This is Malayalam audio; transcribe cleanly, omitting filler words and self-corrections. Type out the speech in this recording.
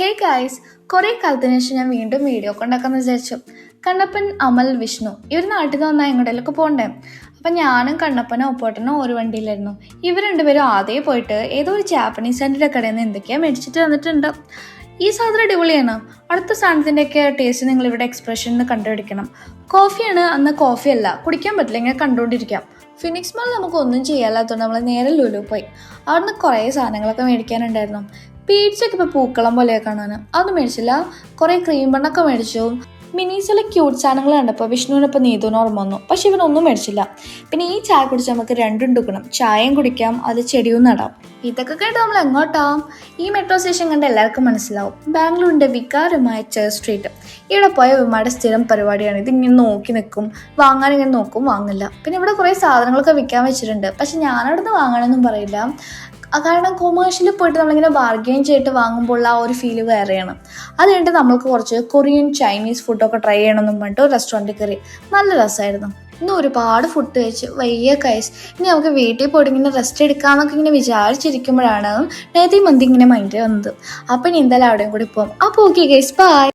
ഹേ ഗായ്സ്, കുറേ കാലത്തിന് ശേഷം ഞാൻ വീണ്ടും വീഡിയോ കൊണ്ടാക്കാന്ന് വിചാരിച്ചു. കണ്ണപ്പൻ, അമൽ, വിഷ്ണു ഇവർ നാട്ടിൽ നിന്ന് വന്നാൽ എങ്ങോട്ടേലൊക്കെ പോകണ്ടേ. അപ്പം ഞാനും കണ്ണപ്പനും ഒപ്പോട്ടനും ഒരു വണ്ടിയിലായിരുന്നു. ഇവർ രണ്ടുപേരും ആദ്യം പോയിട്ട് ഏതോ ഒരു ജാപ്പനീസ് സെൻറ്ററിൻ്റെ കടയിൽ നിന്ന് എന്തൊക്കെയാണ് മേടിച്ചിട്ട് വന്നിട്ടുണ്ട്. ഈ സാധനം അടിപൊളിയാണ്. അടുത്ത സാധനത്തിൻ്റെയൊക്കെ ടേസ്റ്റ് നിങ്ങൾ ഇവിടെ എക്സ്പ്രഷനിൽ കണ്ടുപിടിക്കണം. കോഫിയാണ്, അന്ന് കോഫി അല്ല, കുടിക്കാൻ പറ്റില്ല, ഇങ്ങനെ കണ്ടുകൊണ്ടിരിക്കാം. ഫിനിക്സ് മാൾ നമുക്ക് ഒന്നും ചെയ്യാല്ലാത്തതുകൊണ്ട് നമ്മൾ നേരെ ലുലു പോയി. അവിടുന്ന് കുറേ സാധനങ്ങളൊക്കെ മേടിക്കാനുണ്ടായിരുന്നു. പീഡ്സൊക്കെ ഇപ്പോൾ പൂക്കളം പോലെയൊക്കെ കാണാൻ അതൊന്നും മേടിച്ചില്ല. കുറേ ക്രീം ബണ്ണൊക്കെ മേടിച്ചു. മിനീസിലെ ക്യൂട്ട് സാധനങ്ങൾ കണ്ടപ്പോൾ വിഷ്ണുവിനൊപ്പം നീതുവിന് ഓർമ്മ വന്നു. പക്ഷെ ഇവനൊന്നും മേടിച്ചില്ല. പിന്നെ ഈ ചായ കുടിച്ചാൽ നമുക്ക് രണ്ടും എടുക്കണം, ചായയും കുടിക്കാം, അത് ചെടിയും നടാം. ഇതൊക്കെ കേട്ട് നമ്മൾ എങ്ങോട്ടാവും? ഈ മെട്രോ സ്റ്റേഷൻ കണ്ട് എല്ലാവർക്കും മനസ്സിലാവും, ബാംഗ്ലൂരിൻ്റെ വികാരമായ ചേർച്ച് സ്ട്രീറ്റ്. ഇവിടെ പോയ വിമാരുടെ സ്ഥിരം പരിപാടിയാണ്. ഇതിങ്ങനെ നോക്കി നിൽക്കും, വാങ്ങാനിങ്ങനെ നോക്കും, വാങ്ങില്ല. പിന്നെ ഇവിടെ കുറേ സാധനങ്ങളൊക്കെ വിൽക്കാൻ വെച്ചിട്ടുണ്ട്. പക്ഷെ ഞാനവിടുന്ന് വാങ്ങാനൊന്നും പറയില്ല. കാരണം കൊമേഴ്ഷ്യലിൽ പോയിട്ട് നമ്മളിങ്ങനെ ബാർഗെയിൻ ചെയ്തിട്ട് വാങ്ങുമ്പോൾ ആ ഒരു ഫീല് വേറെയാണ്. അത് കഴിഞ്ഞിട്ട് നമ്മൾക്ക് കുറച്ച് കൊറിയൻ ചൈനീസ് ഫുഡൊക്കെ ട്രൈ ചെയ്യണമെന്നും പറഞ്ഞിട്ട് ഒരു റെസ്റ്റോറൻറ്റിൽ കയറി. നല്ല രസമായിരുന്നു. ഇന്ന് ഒരുപാട് ഫുഡ് കഴിച്ച് വയ്യ കൈസ്. ഇനി നമുക്ക് വീട്ടിൽ പോയിട്ട് ഇങ്ങനെ റെസ്റ്റ് എടുക്കാമെന്നൊക്കെ ഇങ്ങനെ വിചാരിച്ചിരിക്കുമ്പോഴാണ് നേരത്തെ മന്തി ഇങ്ങനെ മൈൻഡിൽ വന്നത്. അപ്പം ഇനി എന്തായാലും അവിടെയും കൂടി പോകും. അപ്പോൾ ഓക്കെ ഗൈസ്, ബൈ.